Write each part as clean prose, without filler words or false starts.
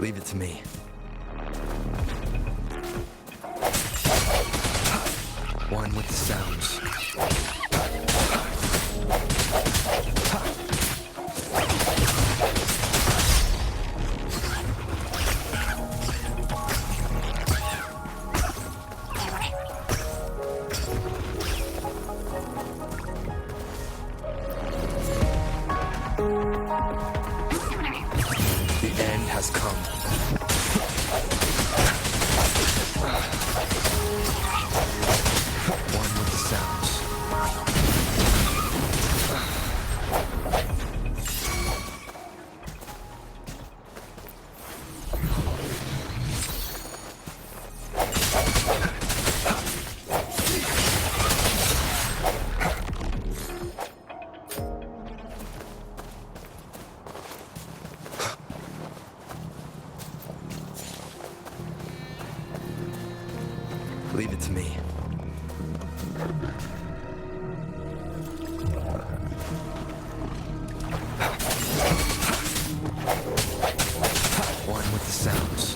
Leave it to me. One with the sounds. The end has come. One with the sounds. Leave it to me. One with the sounds.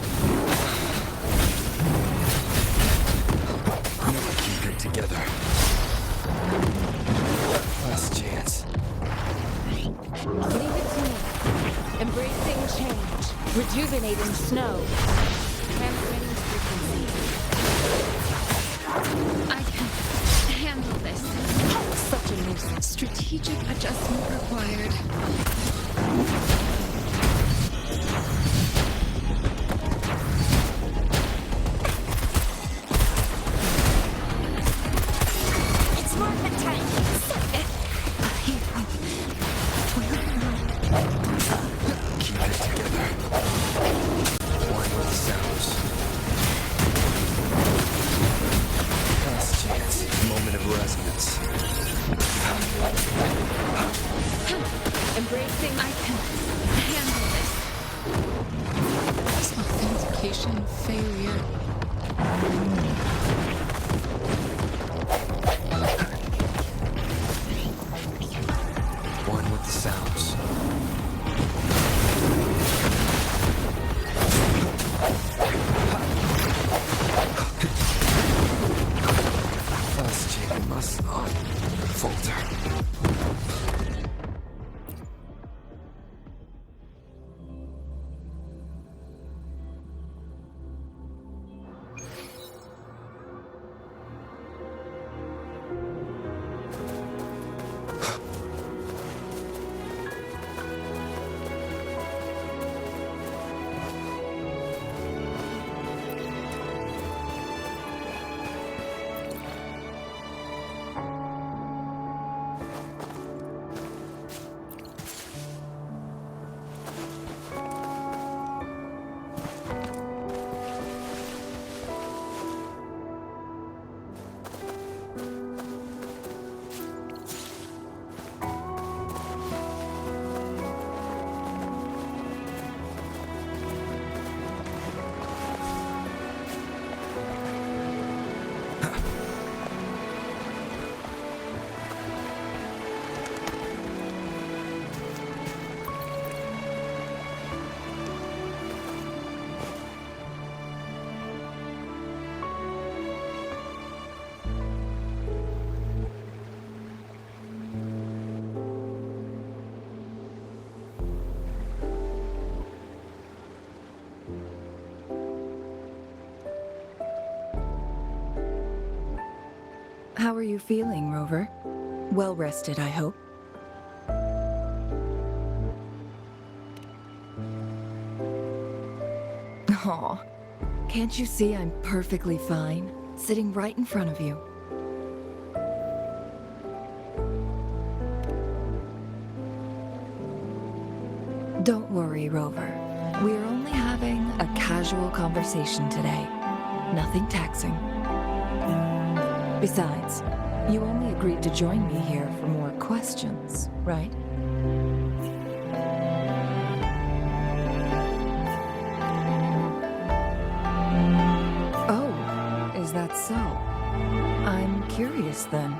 No one can get together. Last chance. Leave it to me. Embracing change. Rejuvenating snow. Transmitting frequency. I can handle this. Such a nuisance. Strategic adjustment required. It's market time. Keep it together. One with the sounds. Last chance. Moment of resonance. Embracing. I can handle this. Authentication failure. One with the sounds. Last chain must not falter. How are you feeling, Rover? Well rested, I hope. Aw, can't you see I'm perfectly fine, sitting right in front of you? Don't worry, Rover. We're only having a casual conversation today. Nothing taxing. Besides, you only agreed to join me here for more questions, right? Oh, is that so? I'm curious then.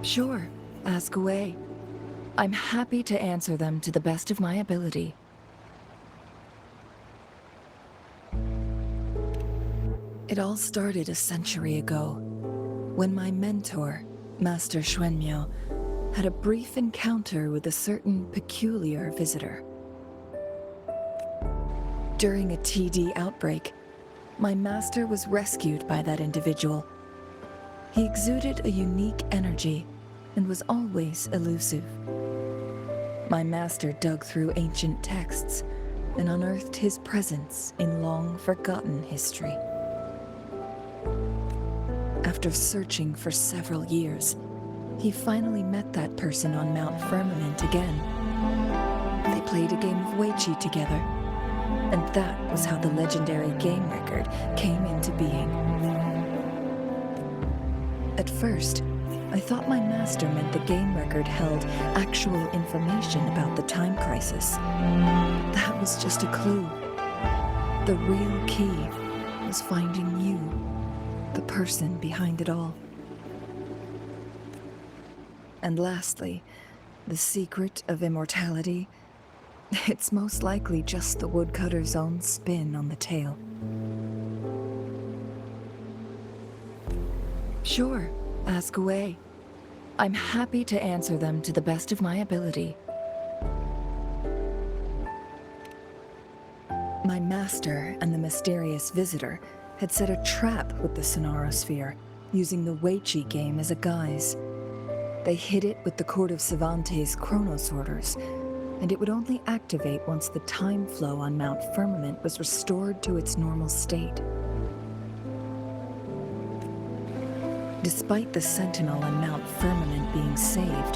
Sure, ask away. I'm happy to answer them to the best of my ability. It all started a century ago, when my mentor, Master Xuanmiao, had a brief encounter with a certain peculiar visitor. During a TD outbreak, my master was rescued by that individual. He exuded a unique energy and was always elusive. My master dug through ancient texts and unearthed his presence in long-forgotten history. After searching for several years, he finally met that person on Mount Firmament again. They played a game of Weiqi together, and that was how the legendary game record came into being. At first, I thought my master meant the game record held actual information about the time crisis. That was just a clue. The real key was finding you, the person behind it all. And lastly, the secret of immortality. It's most likely just the woodcutter's own spin on the tale. Sure, ask away. I'm happy to answer them to the best of my ability. My master and the mysterious visitor had set a trap with the Sonarosphere, using the Weiqi game as a guise. They hid it with the Court of Cervantes' Chronos orders, and it would only activate once the time flow on Mount Firmament was restored to its normal state. Despite the Sentinel and Mount Firmament being saved,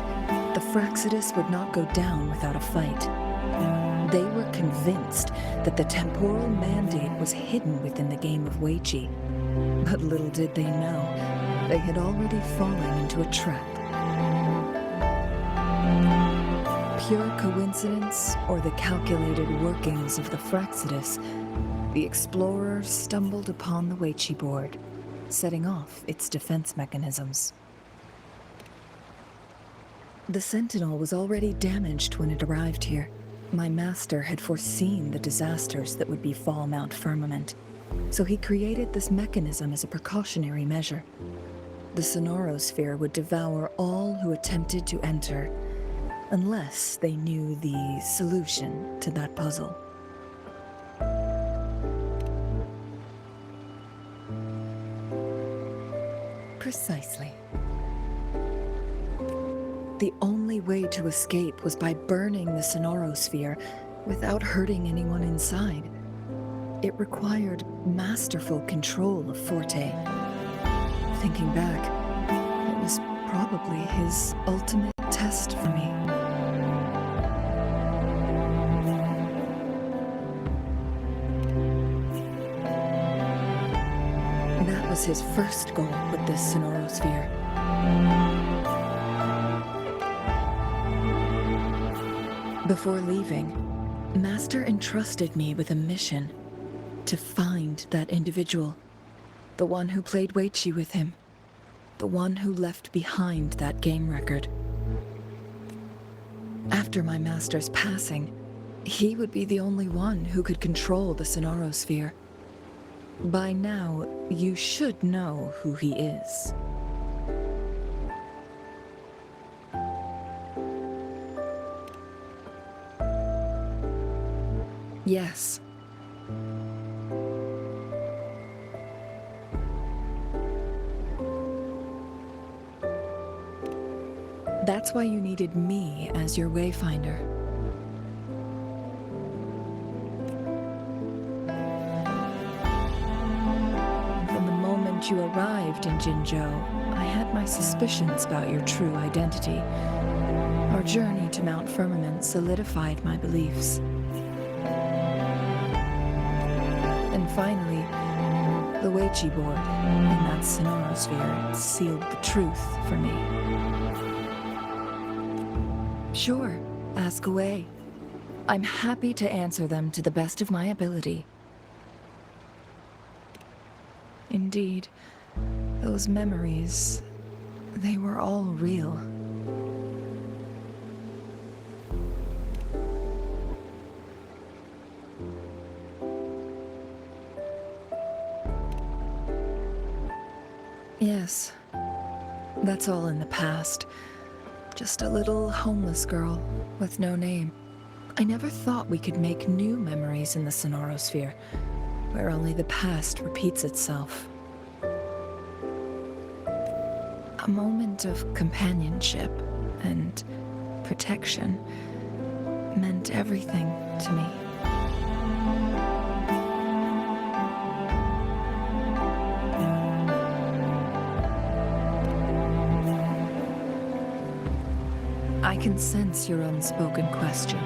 the Fraxidus would not go down without a fight. They were convinced that the temporal mandate was hidden within the game of Weiqi, but little did they know, they had already fallen into a trap. Pure coincidence or the calculated workings of the Fraxidus, the explorer stumbled upon the Weiqi board, setting off its defense mechanisms. The Sentinel was already damaged when it arrived here. My master had foreseen the disasters that would befall Mount Firmament, so he created this mechanism as a precautionary measure. The Sonarosphere would devour all who attempted to enter, unless they knew the solution to that puzzle. Precisely. The only way to escape was by burning the Sonarosphere without hurting anyone inside. It required masterful control of Forte. Thinking back, it was probably his ultimate test for me. That was his first goal with this Sonarosphere. Before leaving, Master entrusted me with a mission to find that individual, the one who played Weiqi with him, the one who left behind that game record. After my master's passing, he would be the only one who could control the Sonarosphere. By now, you should know who he is. Yes. That's why you needed me as your wayfinder. From the moment you arrived in Jinzhou, I had my suspicions about your true identity. Our journey to Mount Firmament solidified my beliefs. And finally, the Weiqi board in that Sonarosphere sealed the truth for me. Sure, ask away. I'm happy to answer them to the best of my ability. Indeed, those memories, they were all real. Yes, that's all in the past. Just a little homeless girl with no name. I never thought we could make new memories in the Sonorosphere, where only the past repeats itself. A moment of companionship and protection meant everything to me. I can sense your unspoken question.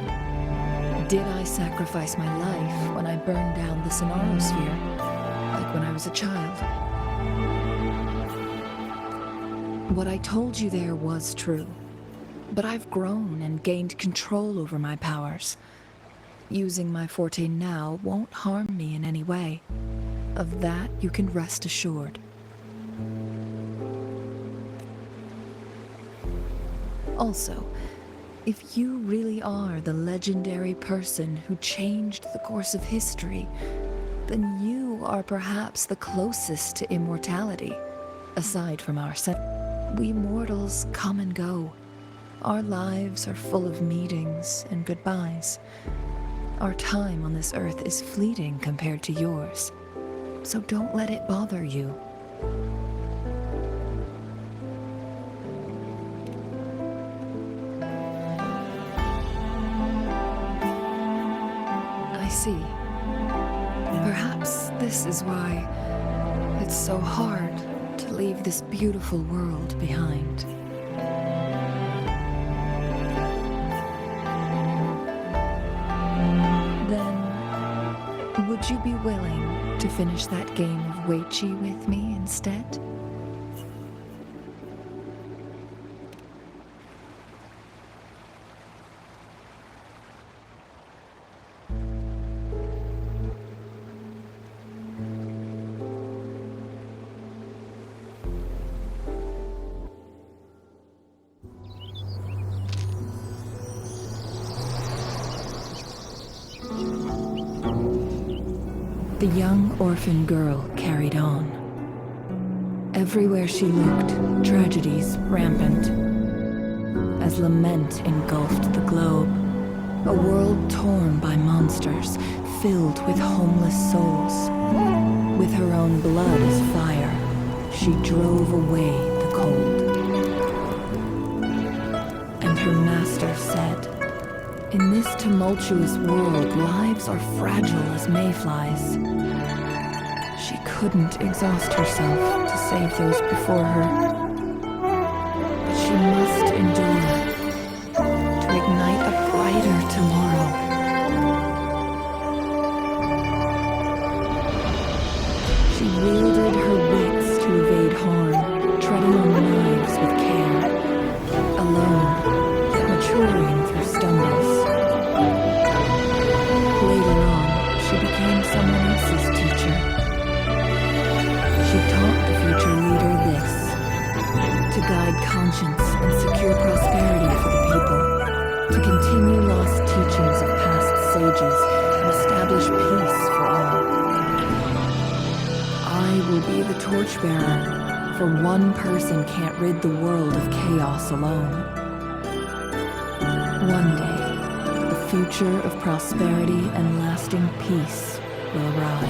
Did I sacrifice my life when I burned down the Sonorosphere, like when I was a child? What I told you there was true, but I've grown and gained control over my powers. Using my forte now won't harm me in any way. Of that you can rest assured. Also, if you really are the legendary person who changed the course of history, then you are perhaps the closest to immortality, aside from our We mortals come and go. Our lives are full of meetings and goodbyes. Our time on this earth is fleeting compared to yours, so don't let it bother you. I see. Perhaps this is why it's so hard to leave this beautiful world behind. Then, would you be willing to finish that game of Weichi with me instead? The young orphan girl carried on. Everywhere she looked, tragedies rampant. As lament engulfed the globe, a world torn by monsters, filled with homeless souls. With her own blood as fire, she drove away the cold. And her master said, "In this tumultuous world, lives are fragile as mayflies." She couldn't exhaust herself to save those before her. But she must endure to ignite a brighter tomorrow. She wielded her wits to evade harm, treading on knives with care. Alone, yet maturing through stumbles. Later on, she became someone else's teacher. She taught the future leader this: to guide conscience and secure prosperity for the people, to continue lost teachings of past sages and establish peace for all. I will be the torchbearer, for one person can't rid the world of chaos alone. One day, the future of prosperity and lasting peace will arrive.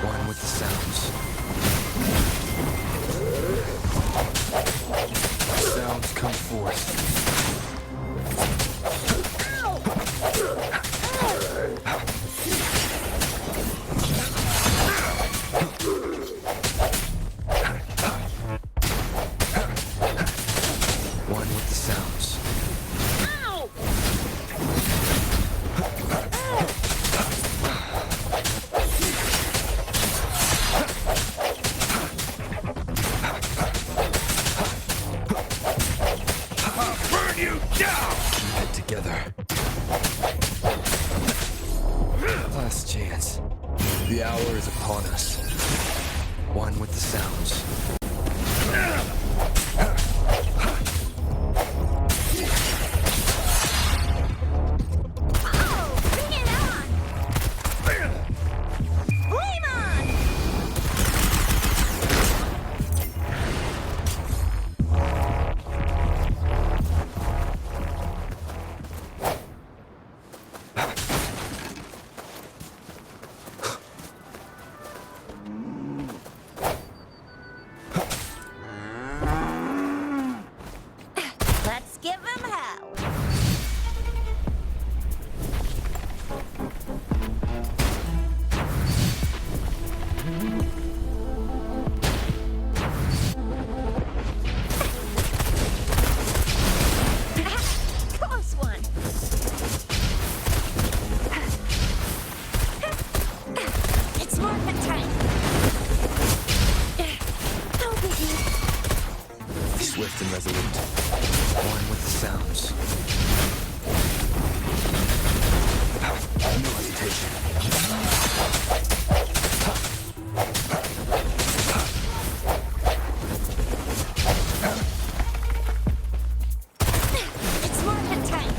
One with the sounds. Sounds come forth. One with the sounds. Burn you down! Keep it together. Last chance. The hour is upon us. One with the sounds. Let's give him hell. Close one. It's morphin' time. No biggie. Swift and resolute. One with the sounds. No hesitation. It's morphin' time.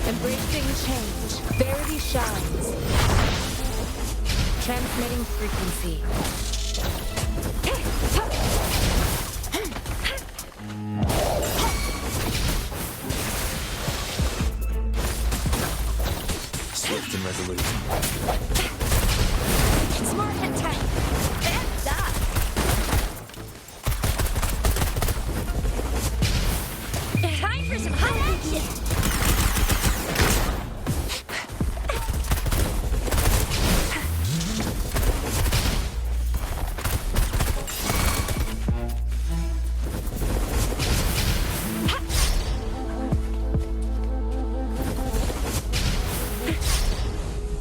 Embracing change. Verity shines. Transmitting frequency. Swift and resolute. It's morphin' time. That's up. Time for some hot action.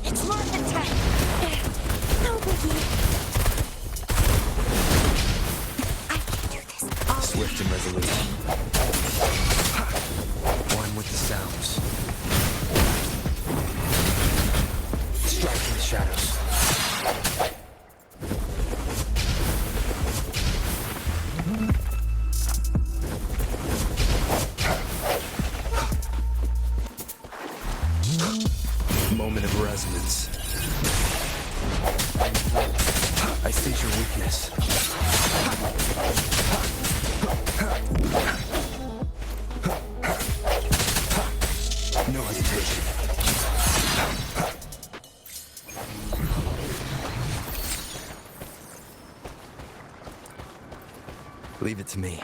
It's morphin' time. No biggie. I can do this all Swift and resolute. One with the sounds. Strike in the shadows. Moment of resonance. I sense your weakness. No hesitation. Leave it to me.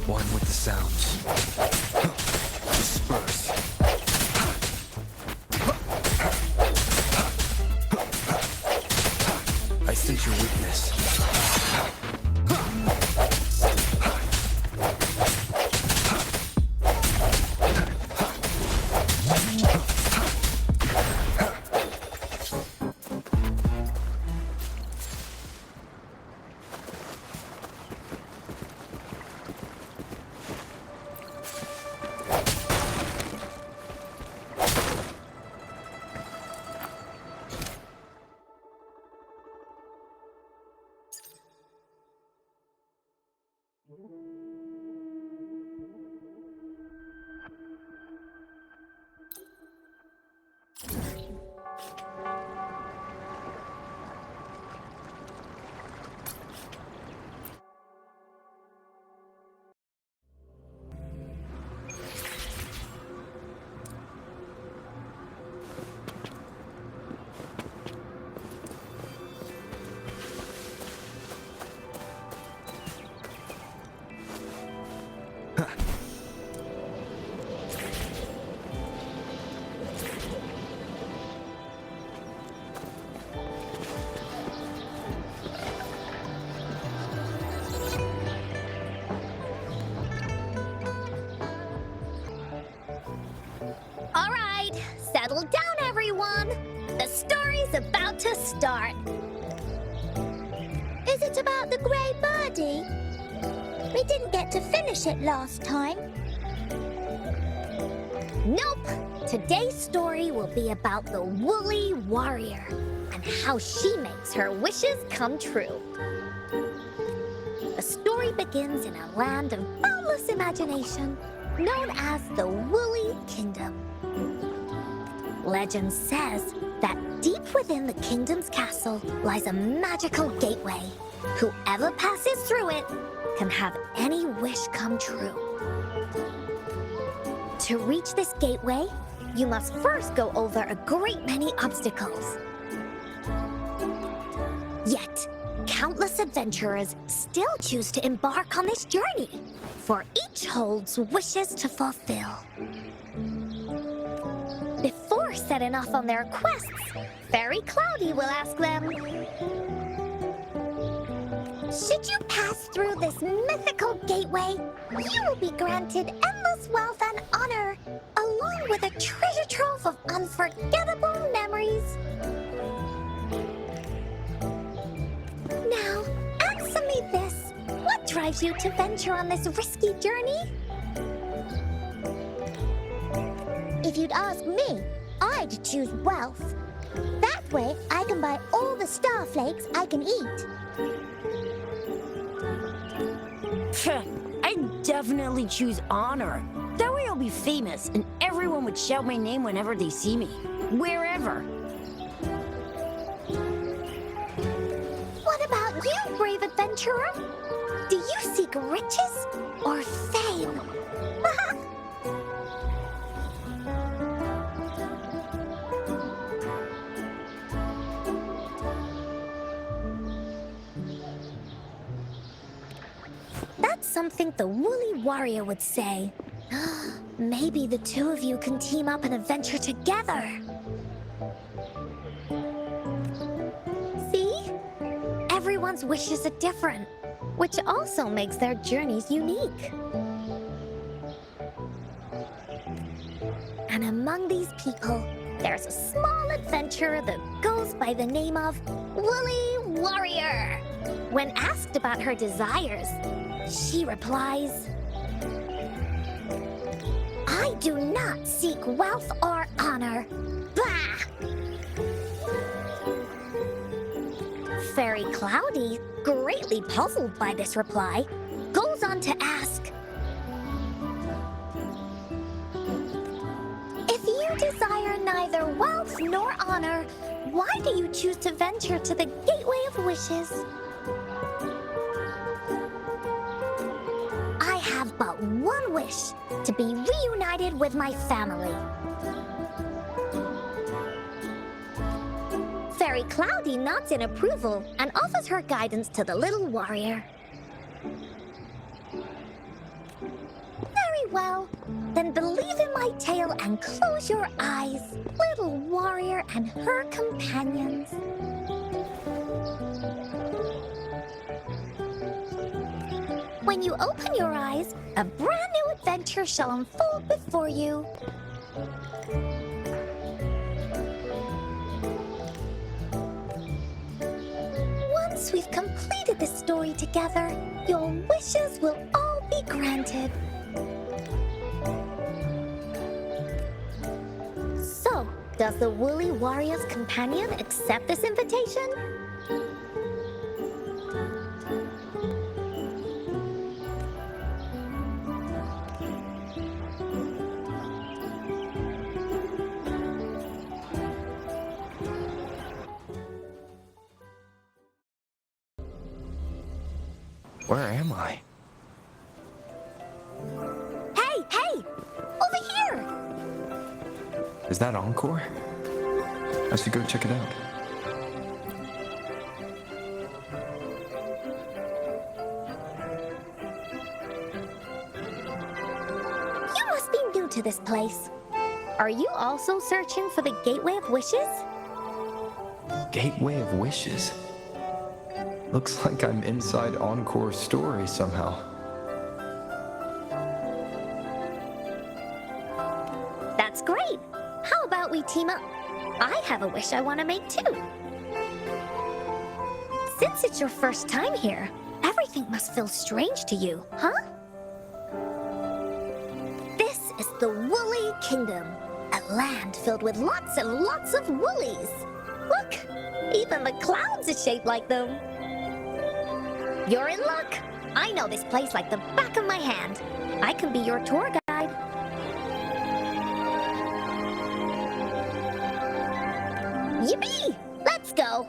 One with the sounds. Disperse. I sense your weakness. All right, settle down, everyone. The story's about to start. Is it about the grey birdie? We didn't get to finish it last time. Nope. Today's story will be about the woolly warrior and how she makes her wishes come true. The story begins in a land of boundless imagination known as the Woolly Kingdom. Legend says that deep within the kingdom's castle lies a magical gateway. Whoever passes through it can have any wish come true. To reach this gateway, you must first go over a great many obstacles. Yet, countless adventurers still choose to embark on this journey, for each holds wishes to fulfill. Before setting off on their quests, Fairy Cloudy will ask them, should you pass through this mythical gateway, you will be granted endless wealth and honor, along with a treasure trove of unforgettable memories. Now, answer me this. What drives you to venture on this risky journey? If you'd ask me, I'd choose wealth. That way, I can buy all the starflakes I can eat. I'd definitely choose honor. That way I'll be famous, and everyone would shout my name whenever they see me. Wherever. What about you, brave adventurer? Do you seek riches or fame? That's something the Woolly Warrior would say. Maybe the two of you can team up and adventure together. See? Everyone's wishes are different, which also makes their journeys unique. And among these people, there's a small adventurer that goes by the name of Woolly Warrior. When asked about her desires, she replies, I do not seek wealth or honor. Bah! Fairy Cloudy, greatly puzzled by this reply, goes on to ask, if you desire neither wealth nor honor, why do you choose to venture to the Gateway of Wishes? I have but one wish, to be reunited with my family. Fairy Cloudy nods in approval and offers her guidance to the little warrior. Very well. Then believe in my tale and close your eyes, little warrior and her companions. When you open your eyes, a brand new adventure shall unfold before you. Once we've completed this story together, your wishes will all be granted. So, does the Woolly Warrior's companion accept this invitation? Where am I? Hey, hey! Over here! Is that Encore? I should go check it out. You must be new to this place. Are you also searching for the Gateway of Wishes? Gateway of Wishes? Looks like I'm inside Encore's story somehow. That's great! How about we team up? I have a wish I want to make too. Since it's your first time here, everything must feel strange to you, huh? This is the Woolly Kingdom, a land filled with lots and lots of woolies. Look, even the clouds are shaped like them. You're in luck. I know this place like the back of my hand. I can be your tour guide. Yippee! Let's go!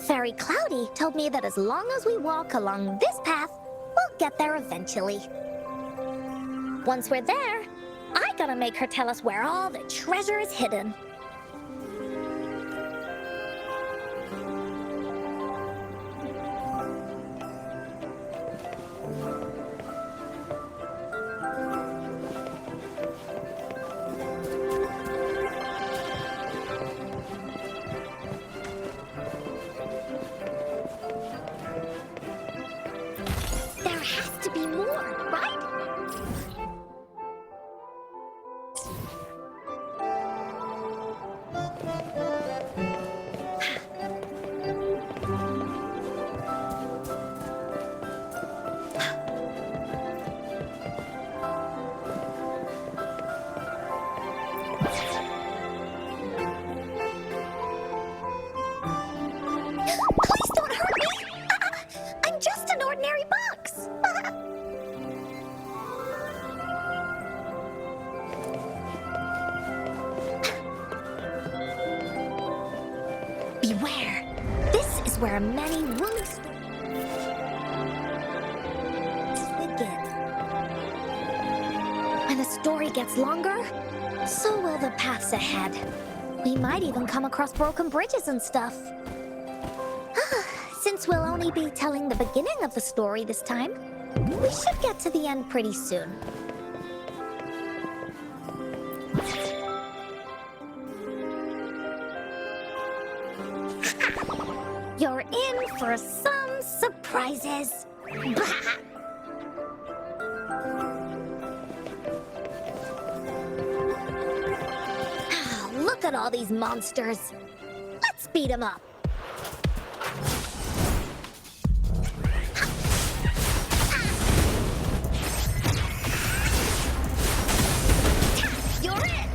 Fairy Cloudy told me that as long as we walk along this path, we'll get there eventually. Once we're there, I gotta make her tell us where all the treasure is hidden. There has to be more, right? Please don't hurt me! I'm just an ordinary box! Beware! This is where many woolly begin. When the story gets longer, so will the paths ahead. We might even come across broken bridges and stuff. Since we'll only be telling the beginning of the story this time, we should get to the end pretty soon. You're in for some surprises. Look at all these monsters. Let's beat them up. You're it!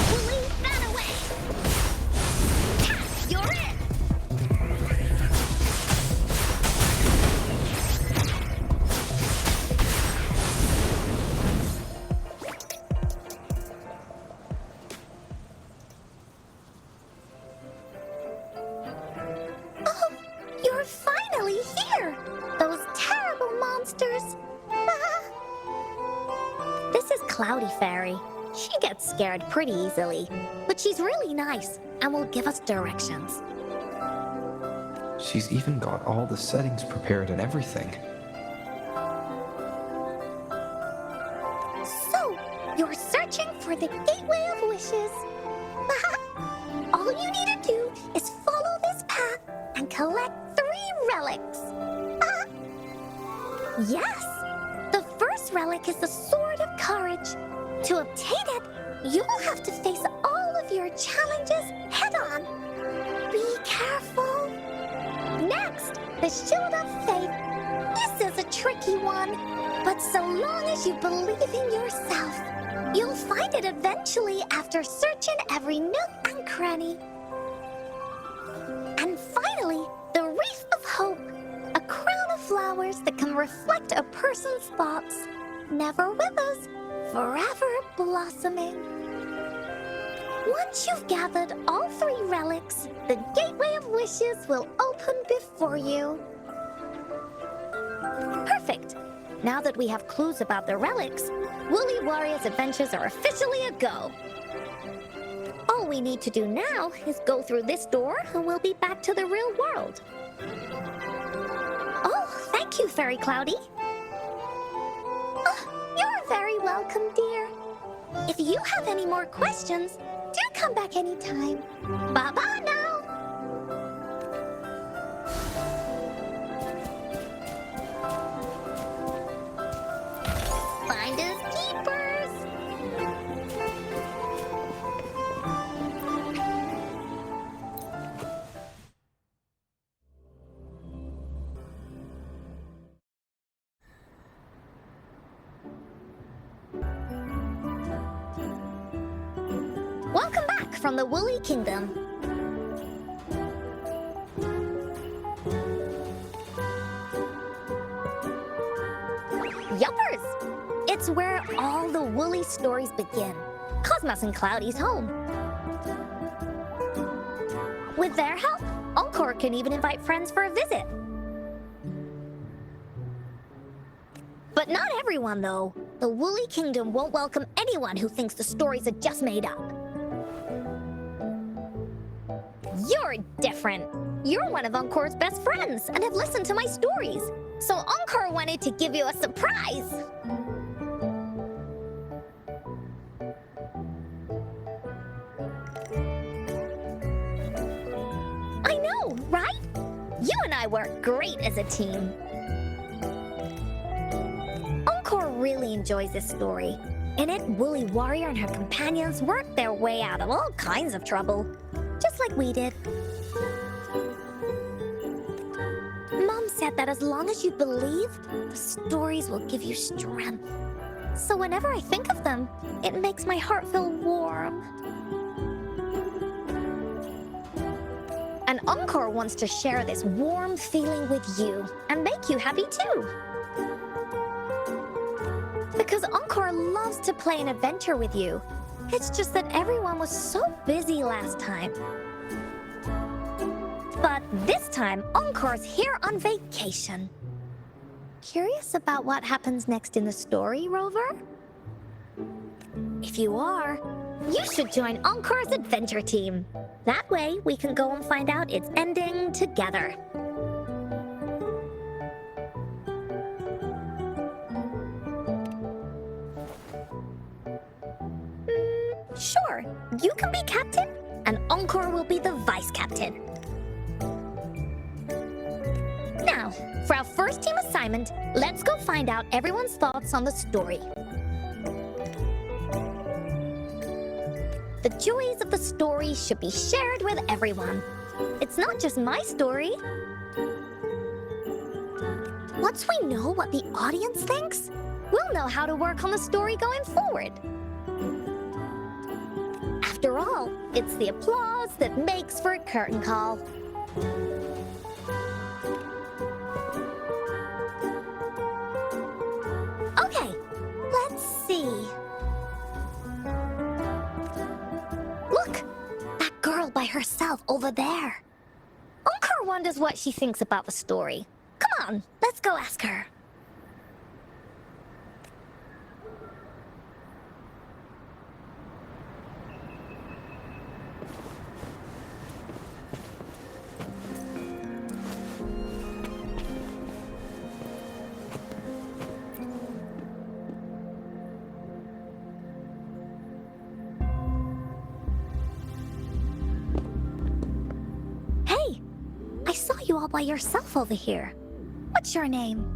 We'll leave that away! You're it! Oh, you're finally here! Those terrible monsters! This is Cloudy Fairy. She gets scared pretty easily, but she's really nice and will give us directions. She's even got all the settings prepared and everything. You're searching for the Gateway of Wishes. All you need to do is follow this path and collect 3 relics. Yes! The first relic is the Sword of Courage. To obtain it, you'll have to face all of your challenges head-on. Be careful. Next, the Shield of Faith. This is a tricky one, but so long as you believe in yourself, you'll find it eventually after searching every nook and cranny. And finally, the Wreath of Hope, a crown of flowers that can reflect a person's thoughts, never withers, forever blossoming. Once you've gathered all 3 relics, the Gateway of Wishes will open before you. Perfect! Now that we have clues about the relics, Woolly Warrior's adventures are officially a go. All we need to do now is go through this door and we'll be back to the real world. Oh, thank you, Fairy Cloudy. Oh, you're very welcome, dear. If you have any more questions, do come back anytime. Bye-bye now. Finders keepers. Welcome back from the Woolly Kingdom. Yuppers! It's where all the Woolly stories begin. Cosmos and Cloudy's home. With their help, Encore can even invite friends for a visit. But not everyone, though. The Woolly Kingdom won't welcome anyone who thinks the stories are just made up. You're different. You're one of Encore's best friends and have listened to my stories. So Encore wanted to give you a surprise. I know, right? You and I work great as a team. Encore really enjoys this story. In it, Woolly Warrior and her companions work their way out of all kinds of trouble. Just like we did. Mom said that as long as you believe, the stories will give you strength. So whenever I think of them, it makes my heart feel warm. And Encore wants to share this warm feeling with you and make you happy too. Because Encore loves to play an adventure with you. It's just that everyone was so busy last time. But this time, Encore's here on vacation. Curious about what happens next in the story, Rover? If you are, you should join Encore's adventure team. That way, we can go and find out its ending together. Sure, you can be captain, and Encore will be the vice captain. Now, for our first team assignment, let's go find out everyone's thoughts on the story. The joys of the story should be shared with everyone. It's not just my story. Once we know what the audience thinks, we'll know how to work on the story going forward. After all, it's the applause that makes for a curtain call. Okay, let's see. Look, that girl by herself over there. Encore wonders what she thinks about the story. Come on, let's go ask her. by yourself over here. What's your name?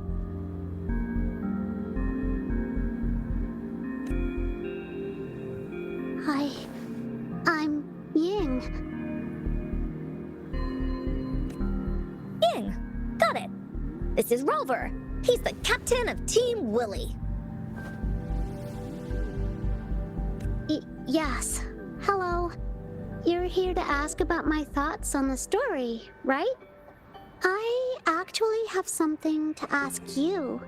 I'm Ying. Ying, got it. This is Rover. He's the captain of Team Willy. Yes. Hello. You're here to ask about my thoughts on the story, right? I actually have something to ask you.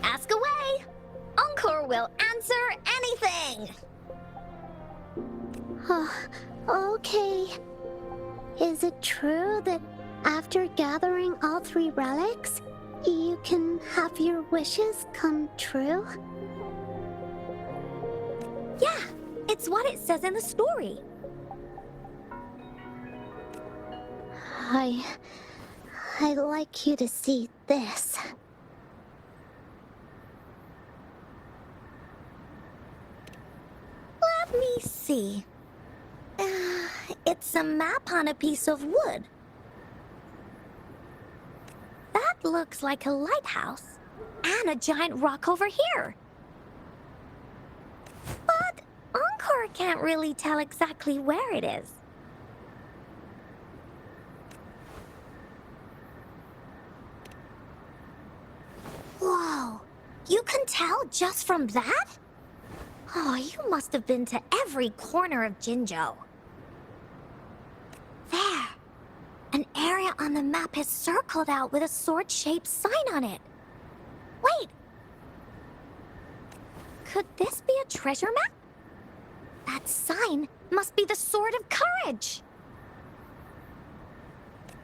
Ask away! Encore will answer anything! Okay. Is it true that after gathering all 3 relics, you can have your wishes come true? Yeah, it's what it says in the story. I'd like you to see this. Let me see. It's a map on a piece of wood. That looks like a lighthouse and a giant rock over here. But Encore can't really tell exactly where it is. Whoa, you can tell just from that? Oh, you must have been to every corner of Jinzhou. There, an area on the map is circled out with a sword-shaped sign on it. Wait, could this be a treasure map? That sign must be the Sword of Courage.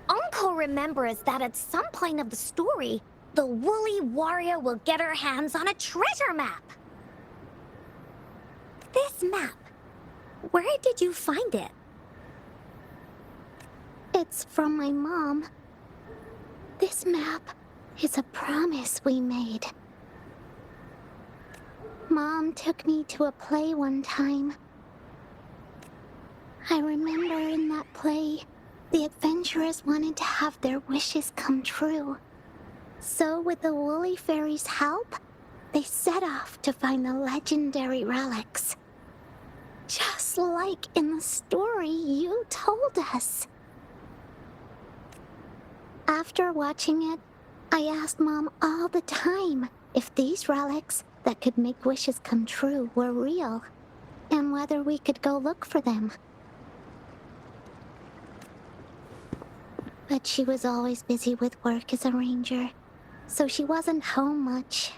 Encore remembers that at some point of the story, the woolly warrior will get her hands on a treasure map. This map, where did you find it? It's from my mom. This map is a promise we made. Mom took me to a play one time. I remember in that play, the adventurers wanted to have their wishes come true. So with the Woolly Fairy's help, they set off to find the legendary relics. Just like in the story you told us. After watching it, I asked Mom all the time if these relics that could make wishes come true were real, and whether we could go look for them. But she was always busy with work as a ranger, so she wasn't home much.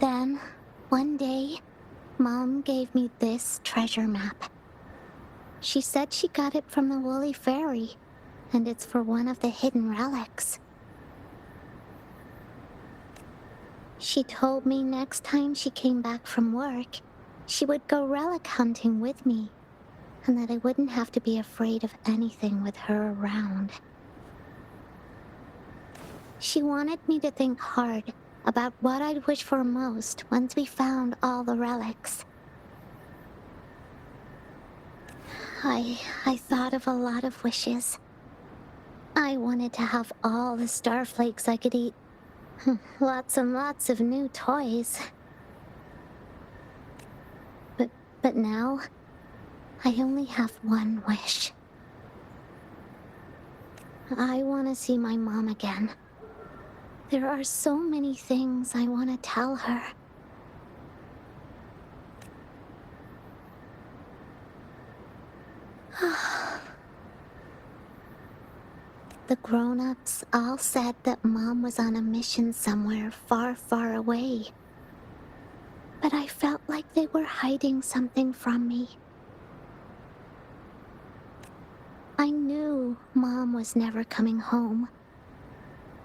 Then, one day, Mom gave me this treasure map. She said she got it from the Woolly Fairy, and it's for one of the hidden relics. She told me next time she came back from work, she would go relic hunting with me, and that I wouldn't have to be afraid of anything with her around. She wanted me to think hard about what I'd wish for most once we found all the relics. I thought of a lot of wishes. I wanted to have all the starflakes I could eat. Lots and lots of new toys. But now, I only have one wish. I want to see my mom again. There are so many things I want to tell her. The grown-ups all said that Mom was on a mission somewhere far, far away. But I felt like they were hiding something from me. I knew Mom was never coming home.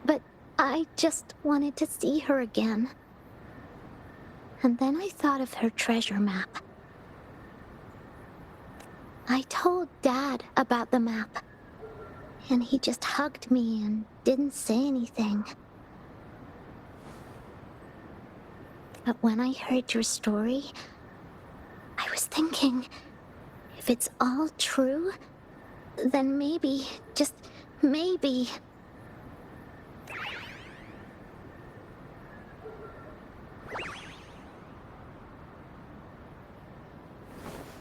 But I just wanted to see her again. And then I thought of her treasure map. I told Dad about the map, and he just hugged me and didn't say anything. But when I heard your story, I was thinking, If it's all true, then maybe, just maybe...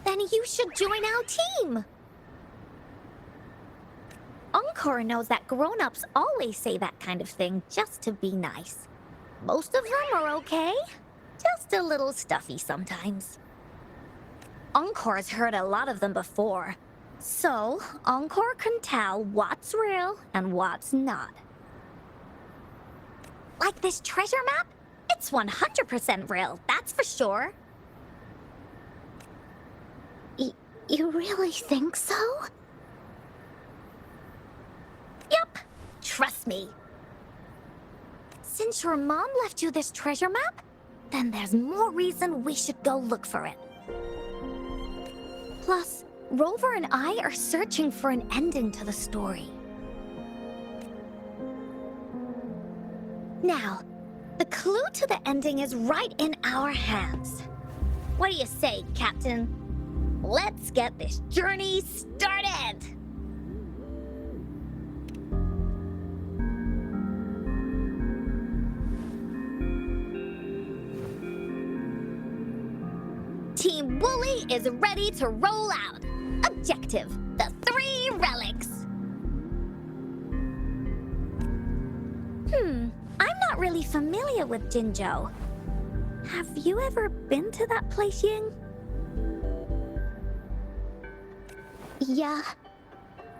Then you should join our team! Encore knows that grown-ups always say that kind of thing just to be nice. Most of them are okay, just a little stuffy sometimes. Encore's heard a lot of them before, so Encore can tell what's real and what's not. Like this treasure map? It's 100% real, that's for sure. You really think so? Yup, trust me. Since your mom left you this treasure map, then there's more reason we should go look for it. Plus, Rover and I are searching for an ending to the story. Now, the clue to the ending is right in our hands. What do you say, Captain? Let's get this journey started! Team Wooly is ready to roll out. Objective, the 3 relics. I'm not really familiar with Jinzhou. Have you ever been to that place, Ying? Yeah.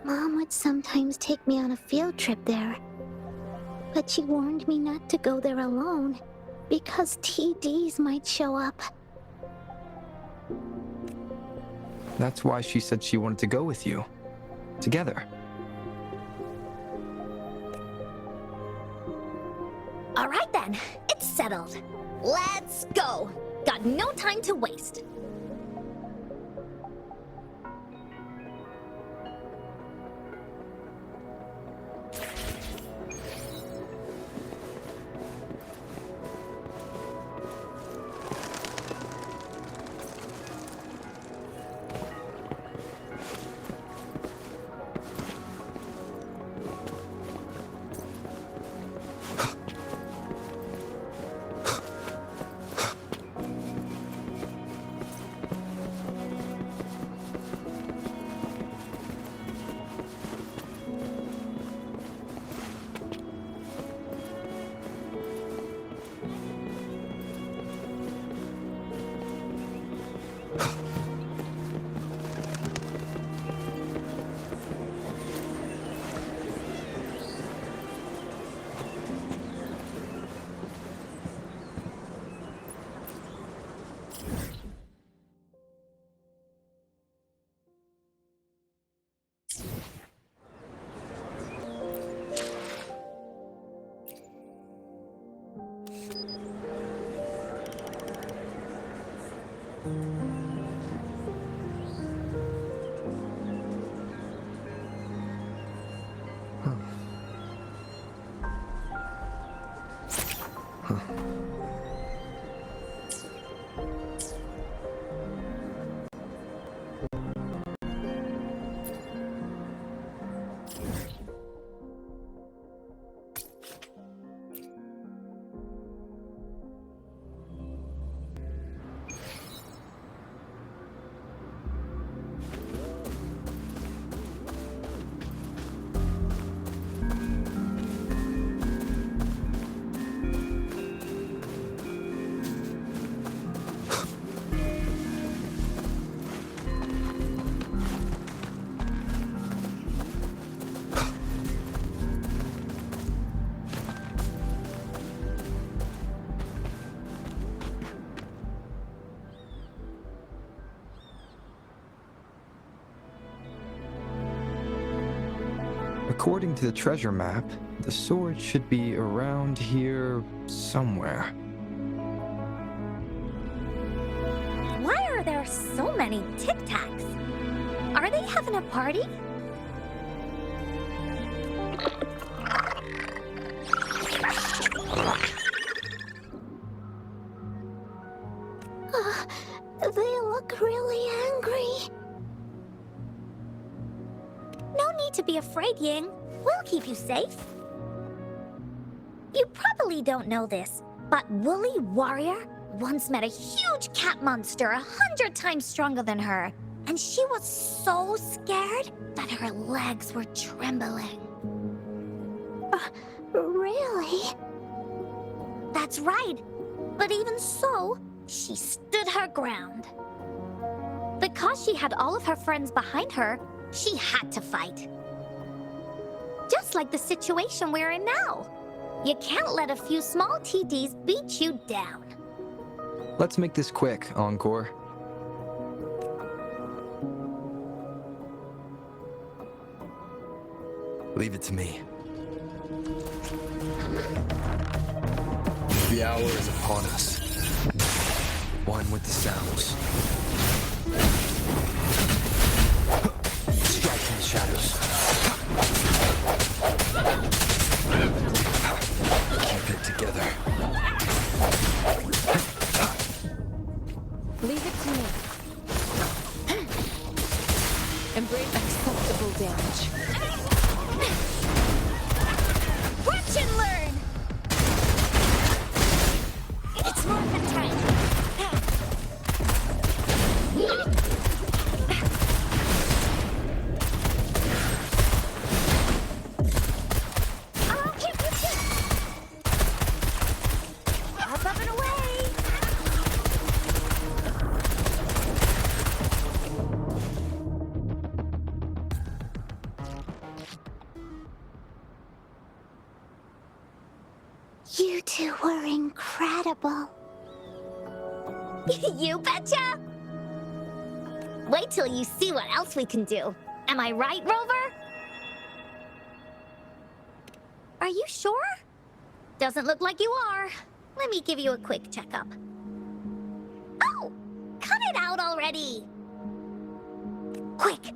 Mom would sometimes take me on a field trip there. But she warned me not to go there alone, because TDs might show up. That's why she said she wanted to go with you. Together. Alright then, it's settled. Let's go! Got no time to waste. According to the treasure map, the sword should be around here somewhere. Why are there so many Tic Tacs? Are they having a party? They look really angry. need to be afraid, Ying. We'll keep you safe. You probably don't know this, but Woolly Warrior once met a huge cat monster 100 times stronger than her. And she was so scared that her legs were trembling. Really? That's right. But even so, she stood her ground. Because she had all of her friends behind her, she had to fight. Just like the situation we're in now. You can't let a few small TDs beat you down. Let's make this quick, Encore. Leave it to me. The hour is upon us. One with the sounds. Strike from the shadows. Keep it together. Leave it to me. Embrace acceptable damage. Watch and learn! It's morphin' time! I'll keep you safe! Up and away! You two were incredible. You betcha! Wait till you see what else we can do. Am I right, Rover? Are you sure? Doesn't look like you are. Let me give you a quick checkup. Oh! Cut it out already! Quick!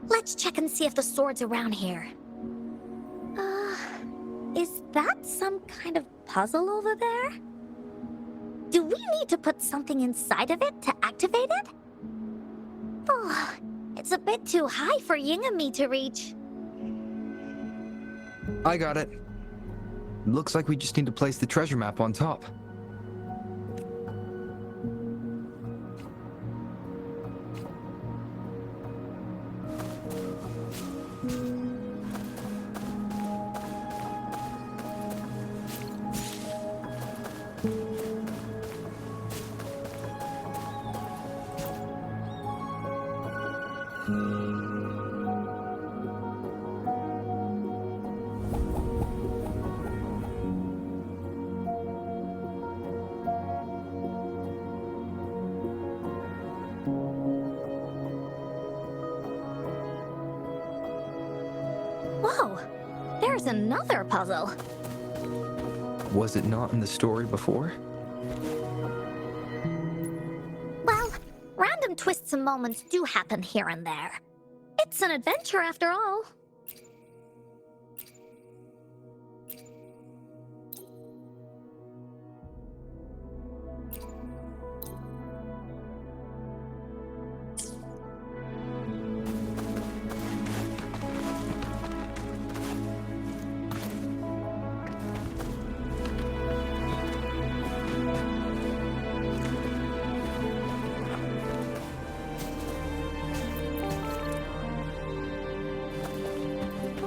Let's check and see if the sword's around here. Is that some kind of puzzle over there? Do we need to put something inside of it to activate it? Oh, it's a bit too high for Ying and me to reach. I got it. Looks like we just need to place the treasure map on top. Whoa, there's another puzzle. Was it not in the story before? Well, random twists and moments do happen here and there. It's an adventure after all.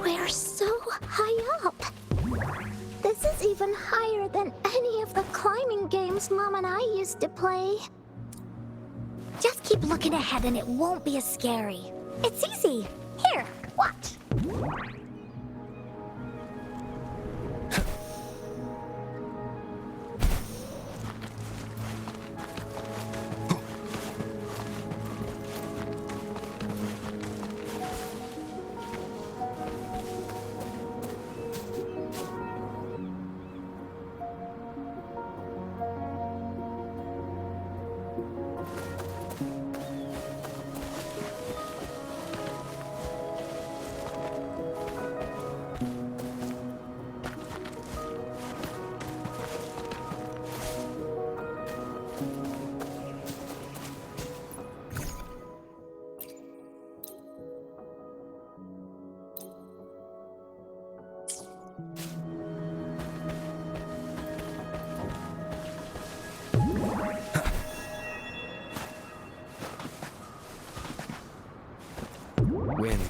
We're so high up. This is even higher than any of the climbing games Mom and I used to play. Just keep looking ahead and it won't be as scary. It's easy. Here, watch.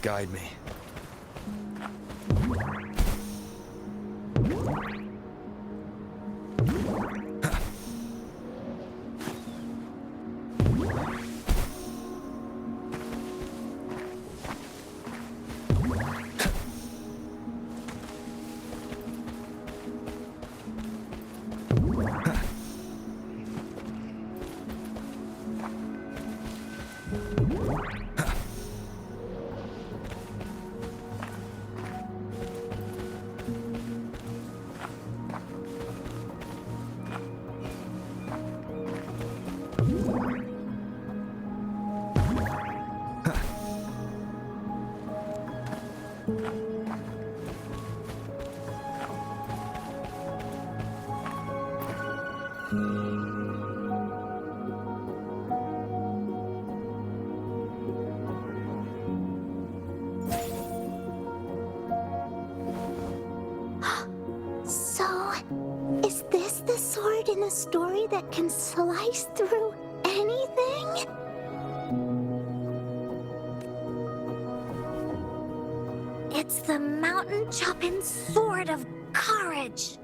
guide me. So, is this the sword in the story that can slice through anything? It's the mountain-chopping sword of courage.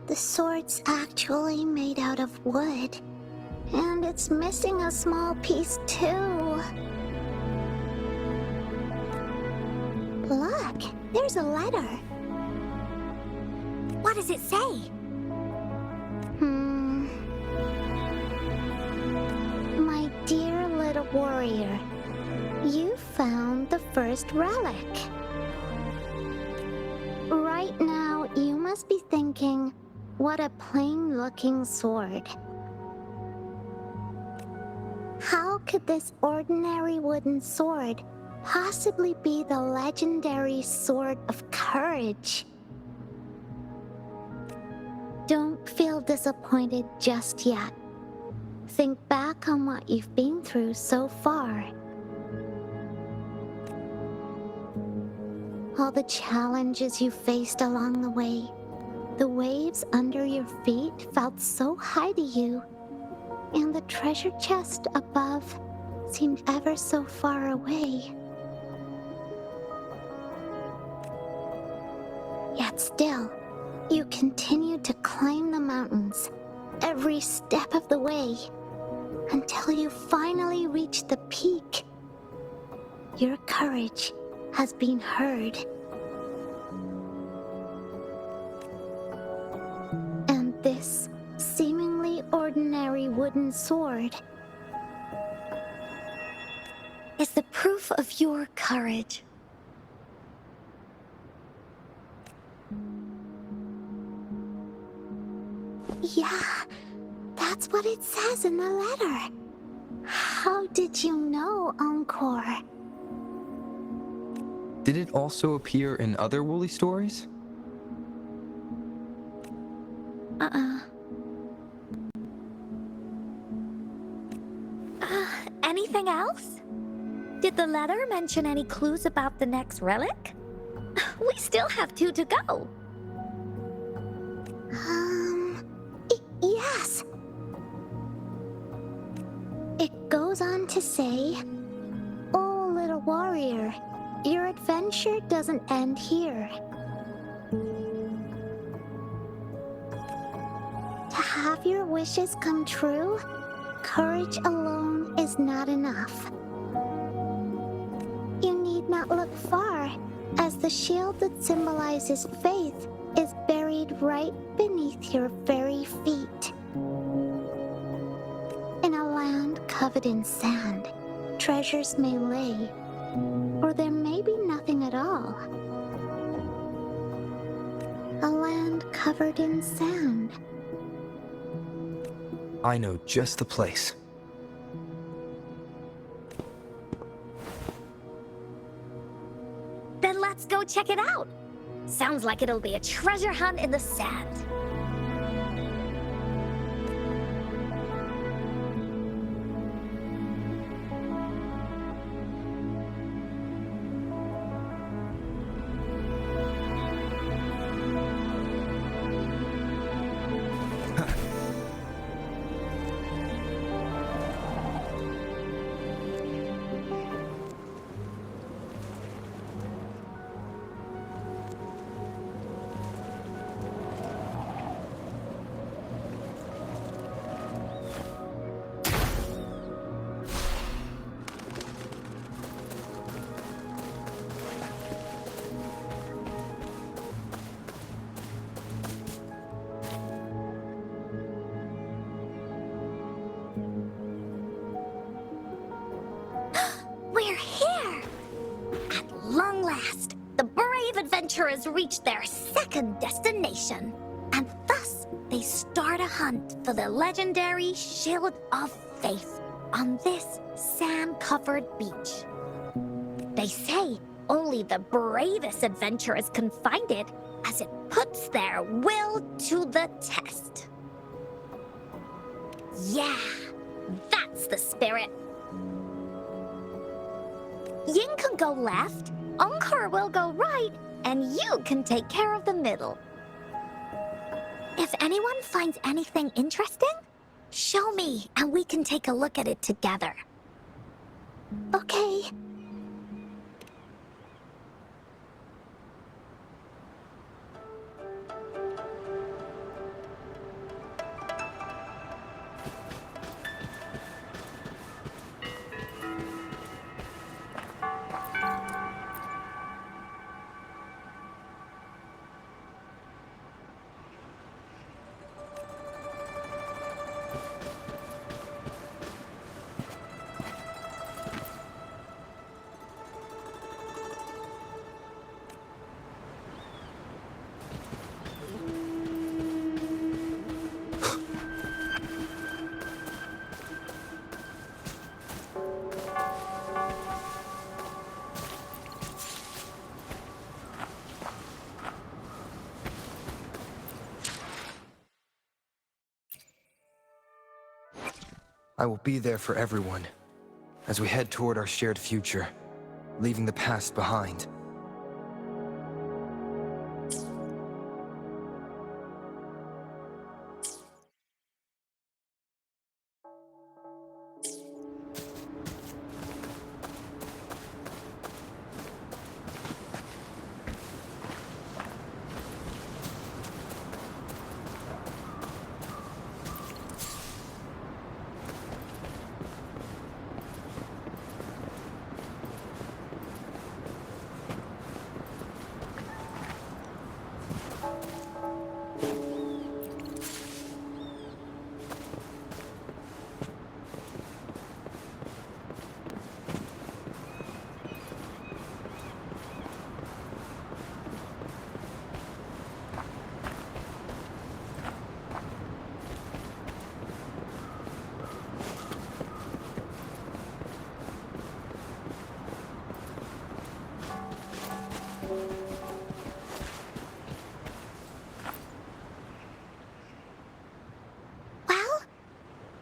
The sword's actually made out of wood. And it's missing a small piece too. Look, there's a letter. What does it say? My dear little warrior, you found the first relic. Right now, you must be thinking, what a plain-looking sword. How could this ordinary wooden sword possibly be the legendary sword of courage? Don't feel disappointed just yet. Think back on what you've been through so far. All the challenges you faced along the way. The waves under your feet felt so high to you, and the treasure chest above seemed ever so far away. Yet still, you continued to climb the mountains, every step of the way, until you finally reached the peak. Your courage has been heard. And this seemingly ordinary wooden sword is the proof of your courage. Yeah, that's what it says in the letter. How did you know, Encore? Did it also appear in other Woolly stories? Anything else? Did the letter mention any clues about the next relic? We still have 2 to go. Yes. It goes on to say, "Oh, little warrior, your adventure doesn't end here. To have your wishes come true, courage alone is not enough. You need not look far, as the shield that symbolizes faith is buried right beneath your very feet. In a land covered in sand, treasures may lay, or there may be nothing at all. A land covered in sand." I know just the place. Then let's go check it out. Sounds like it'll be a treasure hunt in the sand. adventurers reach their second destination, and thus they start a hunt for the legendary Shield of Faith on this sand-covered beach. They say only the bravest adventurers can find it, as it puts their will to the test. Yeah, that's the spirit. Ying can go left, Encore will go right, and you can take care of the middle. If anyone finds anything interesting, show me and we can take a look at it together. Okay. I will be there for everyone as we head toward our shared future, leaving the past behind.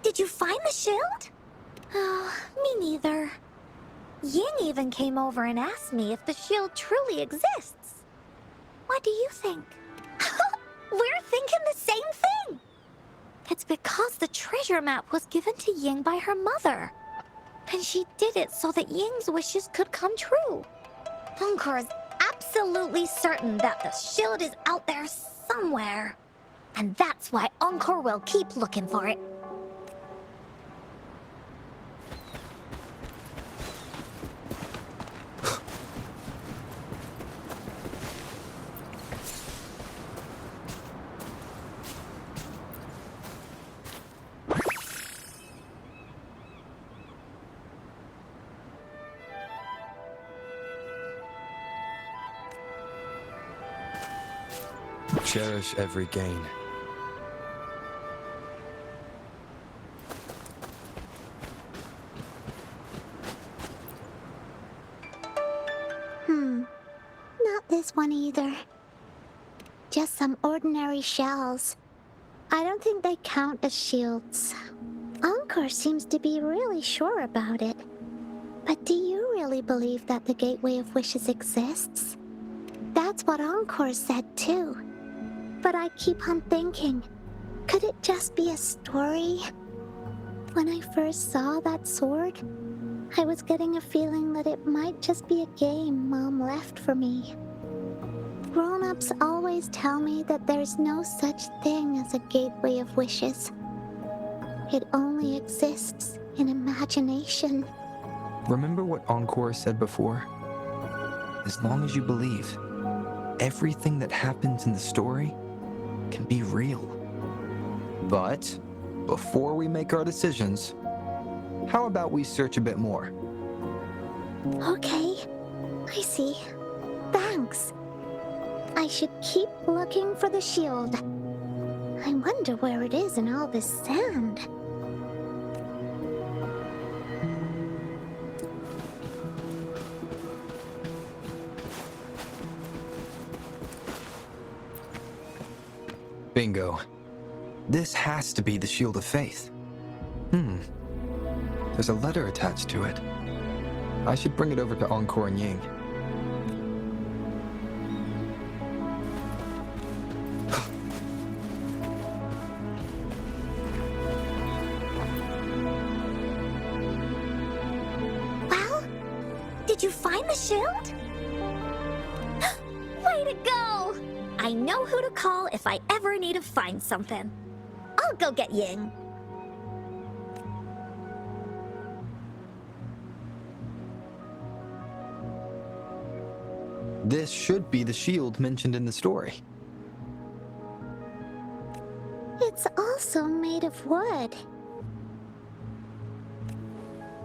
Did you find the shield? Oh, me neither. Ying even came over and asked me if the shield truly exists. What do you think? We're thinking the same thing! It's because the treasure map was given to Ying by her mother. And she did it so that Ying's wishes could come true. Encore is absolutely certain that the shield is out there somewhere. And that's why Encore will keep looking for it. Cherish every gain. Not this one either. Just some ordinary shells. I don't think they count as shields. Encore seems to be really sure about it. But do you really believe that the Gateway of Wishes exists? That's what Encore said too. But I keep on thinking, could it just be a story? When I first saw that sword, I was getting a feeling that it might just be a game Mom left for me. Grown-ups always tell me that there's no such thing as a Gateway of Wishes. It only exists in imagination. Remember what Encore said before? As long as you believe, everything that happens in the story can be real. But before we make our decisions, how about we search a bit more? Okay, I see. Thanks. I should keep looking for the shield. I wonder where it is in all this sand. Bingo. This has to be the Shield of Faith. There's a letter attached to it. I should bring it over to Encore and Ying. Well, did you find the shield? Way to go! I know who to call if I ever need to find something. I'll go get Ying. This should be the shield mentioned in the story. It's also made of wood.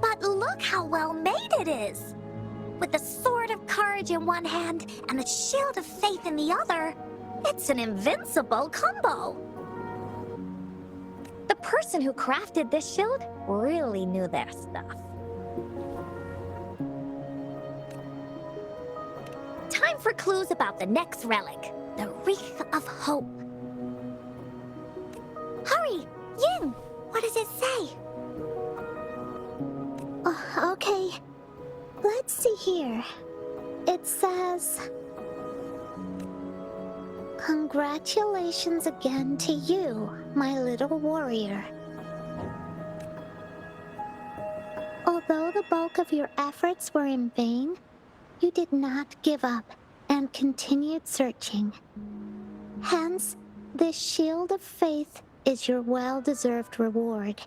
But look how well made it is! With the sword of courage in one hand and the shield of faith in the other, it's an invincible combo. The person who crafted this shield really knew their stuff. Time for clues about the next relic, the Wreath of Hope. Hurry! Ying! What does it say? Oh, okay. Let's see here. It says... Congratulations again to you, my little warrior. Although the bulk of your efforts were in vain, you did not give up and continued searching. Hence, this shield of faith is your well-deserved reward.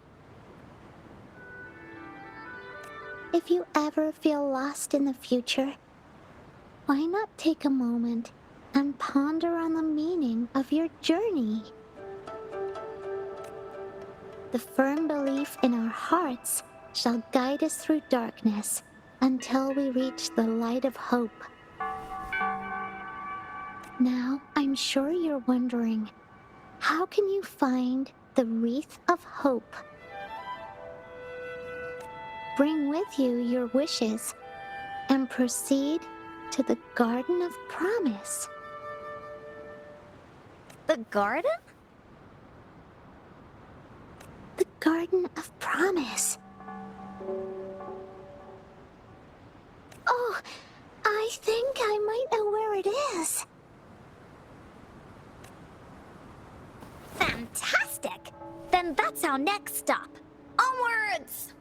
If you ever feel lost in the future, why not take a moment and ponder on the meaning of your journey? The firm belief in our hearts shall guide us through darkness until we reach the light of hope. Now, I'm sure you're wondering, how can you find the Wreath of Hope? Bring with you your wishes and proceed to the Garden of Promise. The garden? The Garden of Promise. Oh, I think I might know where it is. Fantastic! Then that's our next stop. Onwards!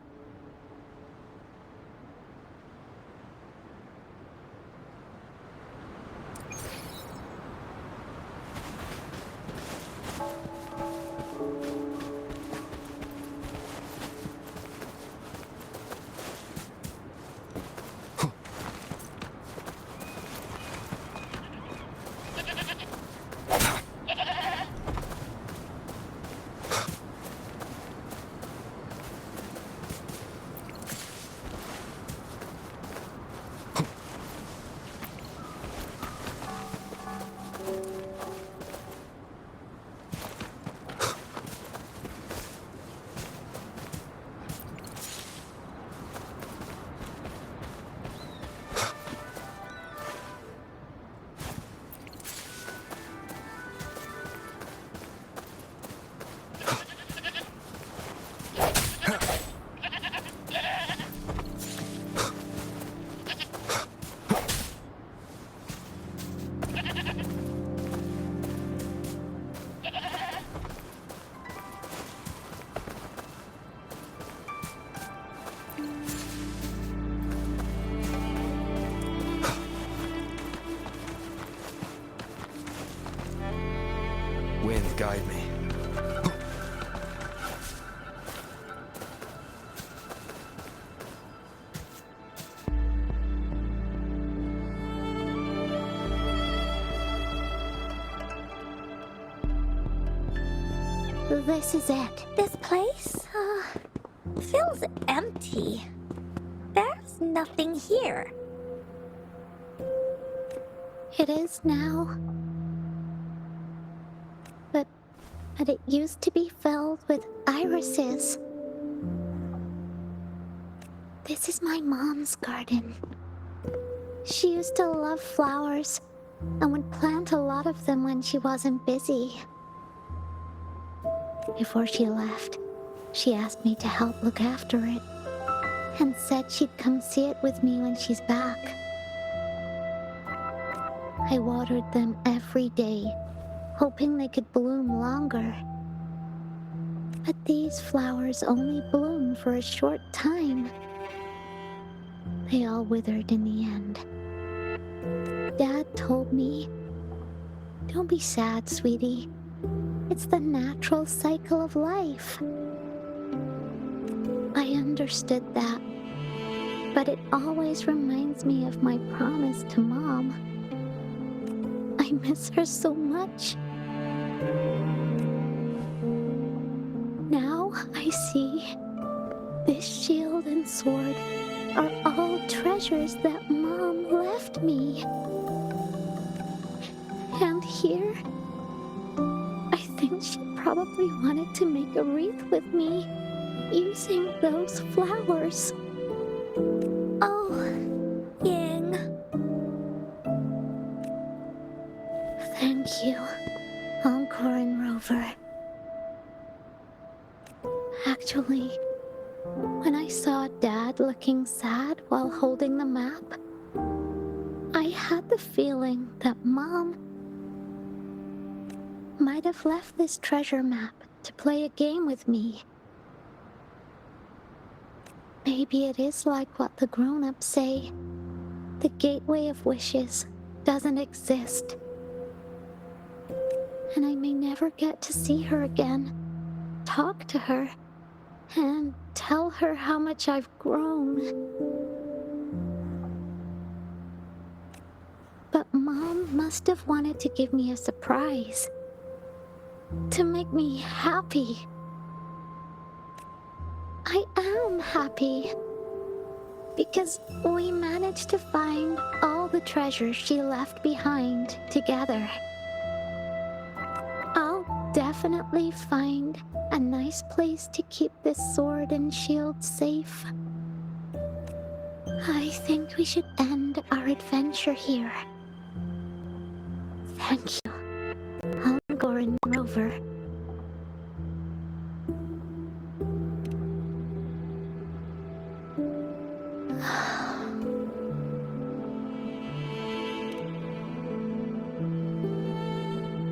Wind guide me. This is it. This place, feels empty. There's nothing here. It is now. But it used to be filled with irises. This is my mom's garden. She used to love flowers and would plant a lot of them when she wasn't busy. Before she left, she asked me to help look after it and said she'd come see it with me when she's back. I watered them every day, hoping they could bloom longer. But these flowers only bloom for a short time. They all withered in the end. Dad told me, "Don't be sad, sweetie. It's the natural cycle of life." I understood that, but it always reminds me of my promise to Mom. I miss her so much. Now I see this shield and sword are all treasures that Mom left me. And here, I think she probably wanted to make a wreath with me using those flowers. Oh, Ying. Thank you, Encore and Rover. Actually, when I saw Dad looking sad while holding the map, I had the feeling that Mom might have left this treasure map to play a game with me. Maybe it is like what the grown-ups say. The Gateway of Wishes doesn't exist. And I may never get to see her again, talk to her, and tell her how much I've grown. But Mom must have wanted to give me a surprise. To make me happy. I am happy. Because we managed to find all the treasures she left behind together. I'll definitely find a nice place to keep this sword and shield safe. I think we should end our adventure here. Thank you, Encore and Rover.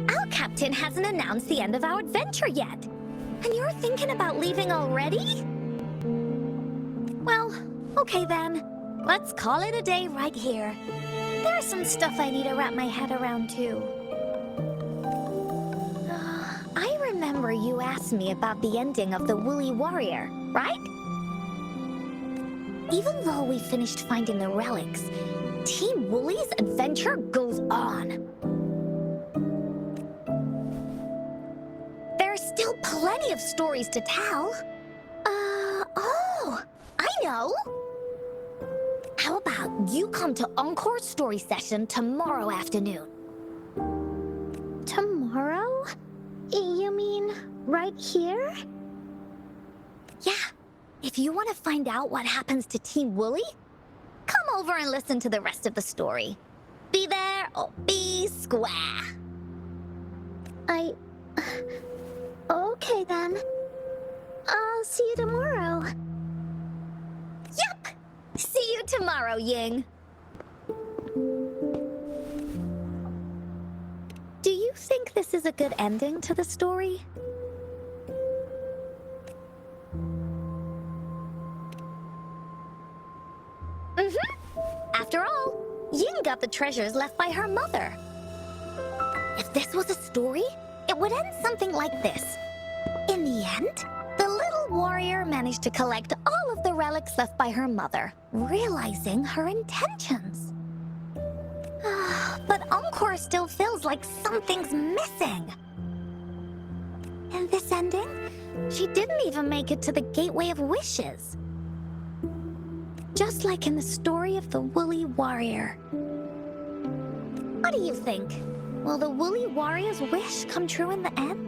Our captain hasn't announced the end of our adventure yet. And you're thinking about leaving already? Well, okay then. Let's call it a day right here. There's some stuff I need to wrap my head around too. I remember you asked me about the ending of the Woolly Warrior, right? Even though we finished finding the relics, Team Woolly's adventure goes on. There's still plenty of stories to tell. Oh, I know! How about you come to Encore's story session tomorrow afternoon? Tomorrow? You mean right here? Yeah, if you want to find out what happens to Team Woolly, come over and listen to the rest of the story. Be there or be square. Okay then. I'll see you tomorrow. Yup! See you tomorrow, Ying. Do you think this is a good ending to the story? After all, Ying got the treasures left by her mother. If this was a story, it would end something like this. In the end, the little warrior managed to collect all of the relics left by her mother, realizing her intentions. But Encore still feels like something's missing. In this ending, she didn't even make it to the Gateway of Wishes. Just like in the story of the Woolly Warrior. What do you think? Will the Woolly Warrior's wish come true in the end?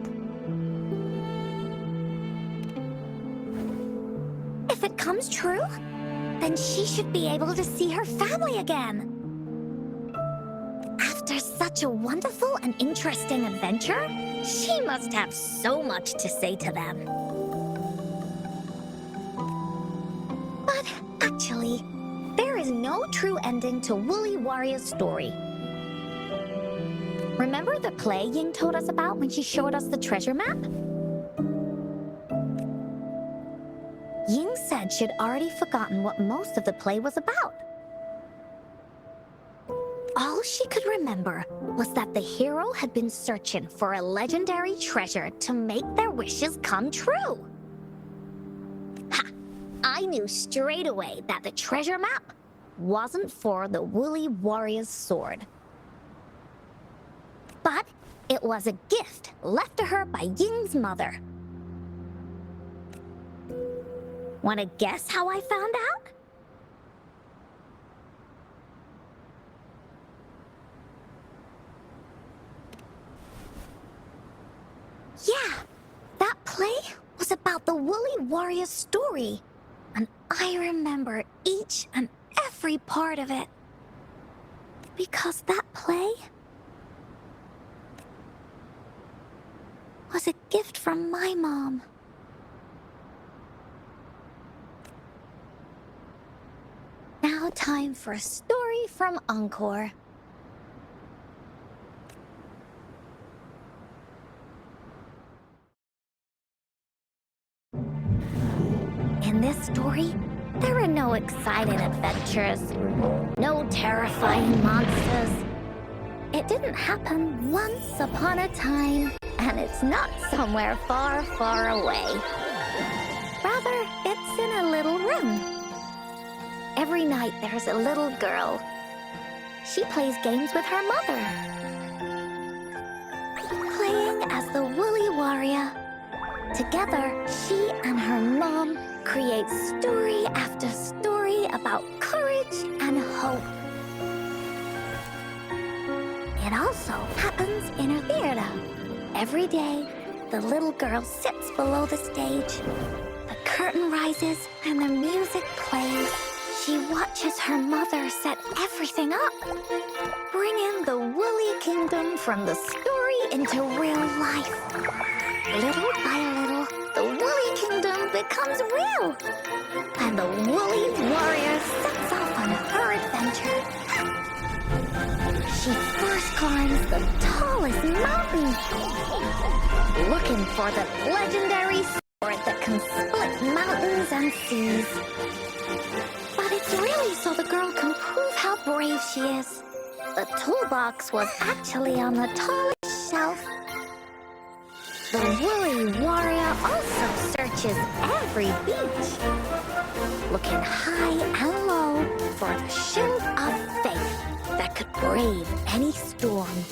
If it comes true, then she should be able to see her family again. After such a wonderful and interesting adventure, she must have so much to say to them. But actually, there is no true ending to Woolly Warrior's story. Remember the play Ying told us about when she showed us the treasure map? Ying said she'd already forgotten what most of the play was about. All she could remember was that the hero had been searching for a legendary treasure to make their wishes come true. Ha! I knew straight away that the treasure map wasn't for the Woolly Warrior's sword. But it was a gift left to her by Ying's mother. Wanna guess how I found out? Yeah, that play was about the Woolly Warrior's story, and I remember each and every part of it. Because that play was a gift from my mom. Now time for a story from Encore. In this story, there are no exciting adventures, no terrifying monsters. It didn't happen once upon a time, and it's not somewhere far, far away. Rather, it's in a little room. Every night there's a little girl. She plays games with her mother. Playing as the Woolly Warrior. Together, she and her mom create story after story about courage and hope. It also happens in her theater. Every day, the little girl sits below the stage. The curtain rises and the music plays. She watches her mother set everything up, bringing the Woolly Kingdom from the story into real life. Little by little, the Woolly Kingdom becomes real, and the Woolly Warrior sets off on her adventure. She first climbs the tallest mountain, looking for the legendary sword that can split mountains and seas. But it's really so the girl can prove how brave she is. The toolbox was actually on the tallest shelf. The Woolly Warrior also searches every beach, looking high and low for the shield of faith that could brave any storm.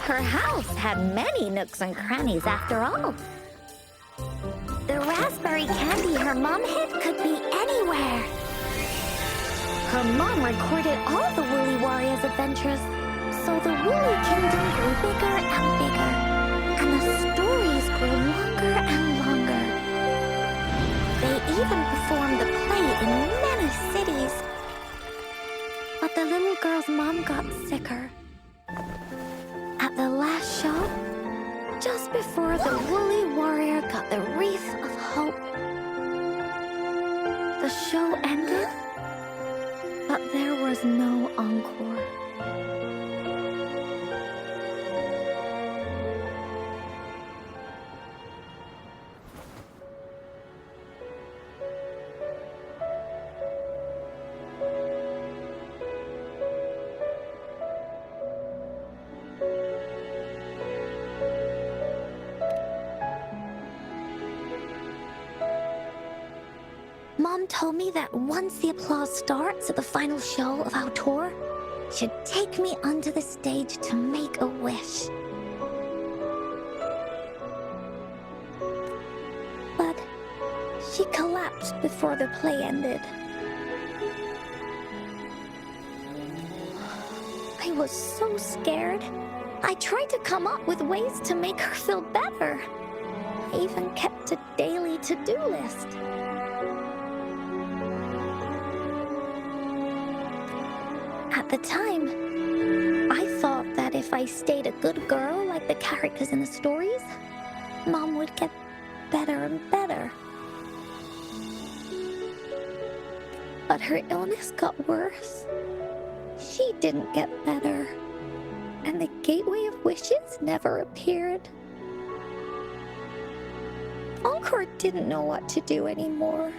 Her house had many nooks and crannies after all. The raspberry candy her mom hid could be anywhere. Her mom recorded all the Woolly Warrior's adventures, so the Woolly Kingdom grew bigger and bigger, and the stories grew longer and longer. They even performed the play in many cities. But the little girl's mom got sicker. At the last show, just before the Woolly Warrior got the wreath of hope, the show ended, but there was no encore. Mom told me that once the applause starts at the final show of our tour, she'd take me onto the stage to make a wish. But she collapsed before the play ended. I was so scared. I tried to come up with ways to make her feel better. I even kept a daily to-do list. At the time, I thought that if I stayed a good girl like the characters in the stories, Mom would get better and better. But her illness got worse. She didn't get better, and the Gateway of Wishes never appeared. Encore didn't know what to do anymore.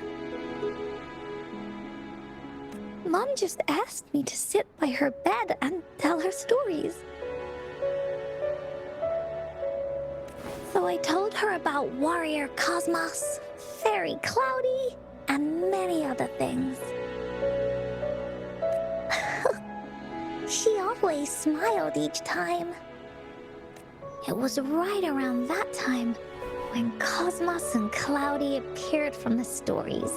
Mom just asked me to sit by her bed and tell her stories. So I told her about Warrior Cosmos, Fairy Cloudy, and many other things. She always smiled each time. It was right around that time when Cosmos and Cloudy appeared from the stories.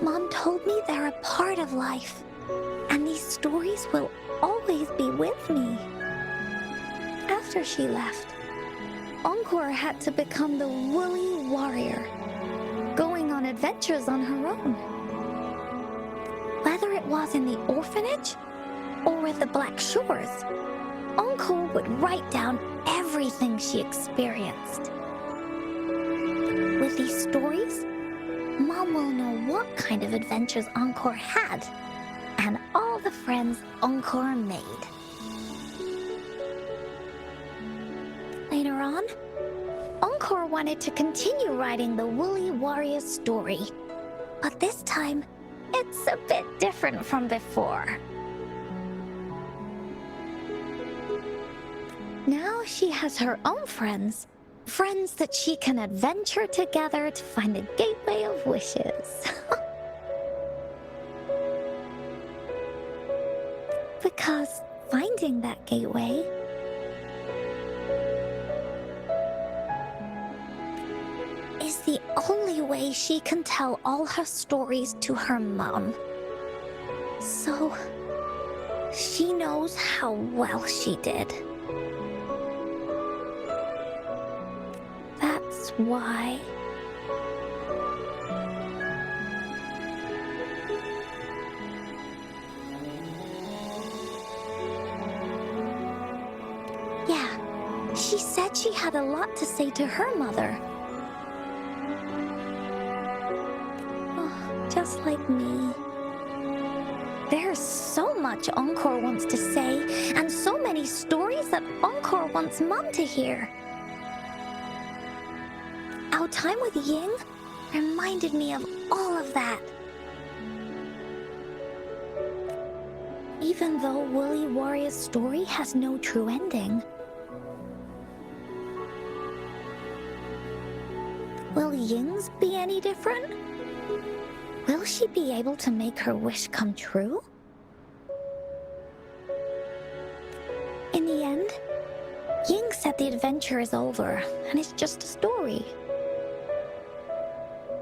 Mom told me they're a part of life, and these stories will always be with me. After she left, Encore had to become the woolly warrior, going on adventures on her own. Whether it was in the orphanage or at the Black Shores, Encore would write down everything she experienced. With these stories, Mom will know what kind of adventures Encore had and all the friends Encore made. Later on, Encore wanted to continue writing the Woolly Warrior story, but this time, it's a bit different from before. Now she has her own friends that she can adventure together to find the Gateway of Wishes. Because finding that gateway is the only way she can tell all her stories to her mom. So she knows how well she did. That's why. Yeah, she said she had a lot to say to her mother. Oh, just like me. There's so much Encore wants to say, and so many stories that Encore wants Mom to hear. Our time with Ying reminded me of all of that. Even though Woolly Warrior's story has no true ending, will Ying's be any different? Will she be able to make her wish come true? In the end, Ying said the adventure is over and it's just a story.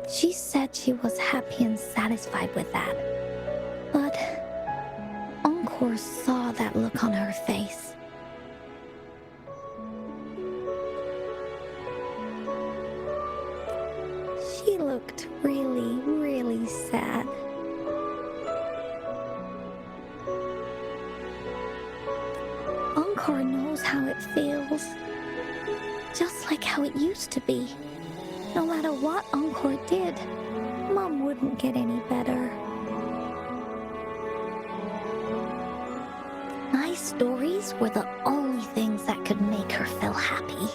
She said she was happy and satisfied with that. But Encore saw that look on her face. She looked really, really sad. Encore knows how it feels. Just like how it used to be. No matter what Encore did, Mom wouldn't get any better. My stories were the only things that could make her feel happy.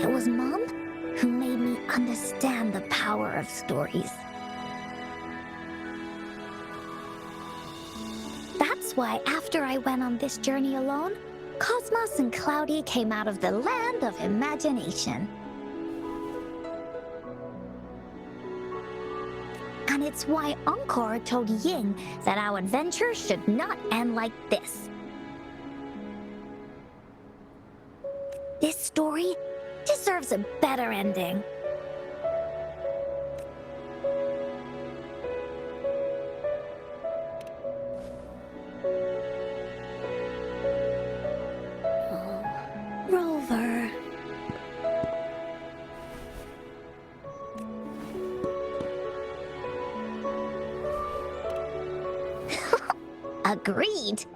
It was Mom who made me understand the power of stories. That's why after I went on this journey alone, Cosmos and Cloudy came out of the land of imagination. And it's why Encore told Ying that our adventure should not end like this. This story deserves a better ending. Agreed.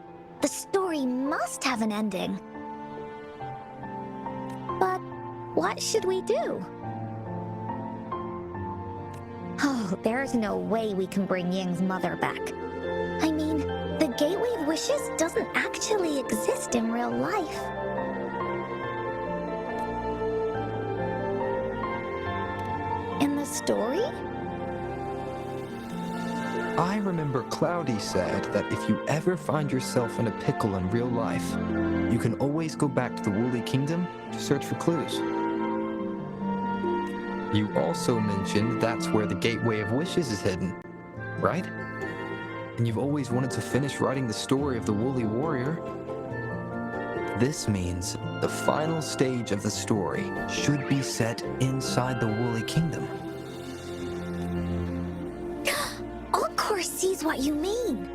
The story must have an ending. But what should we do? Oh, there's no way we can bring Ying's mother back. I mean, the Gateway of Wishes doesn't actually exist in real life. In the story? I remember Cloudy said that if you ever find yourself in a pickle in real life, you can always go back to the Woolly Kingdom to search for clues. You also mentioned that's where the Gateway of Wishes is hidden, right? And you've always wanted to finish writing the story of the Woolly Warrior. This means the final stage of the story should be set inside the Woolly Kingdom. Encore sees what you mean.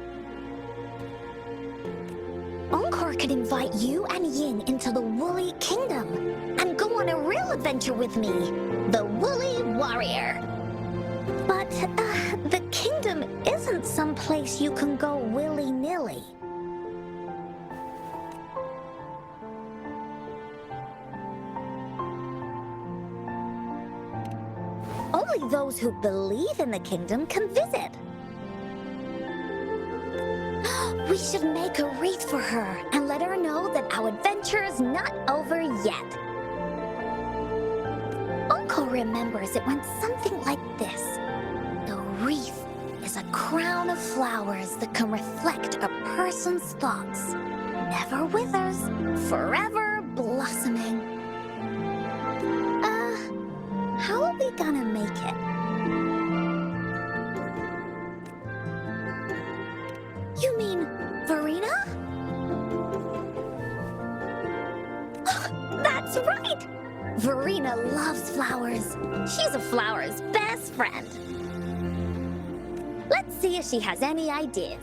Encore could invite you and Ying into the Woolly Kingdom and go on a real adventure with me, the Woolly Warrior. But the kingdom isn't some place you can go willy-nilly. Only those who believe in the kingdom can visit. We should make a wreath for her and let her know that our adventure is not over yet. Uncle remembers it went something like this. The wreath is a crown of flowers that can reflect a person's thoughts. Never withers, forever blossoming. How are we gonna make it? You mean Verena? That's right! Verena loves flowers. She's a flower's best friend. Let's see if she has any ideas.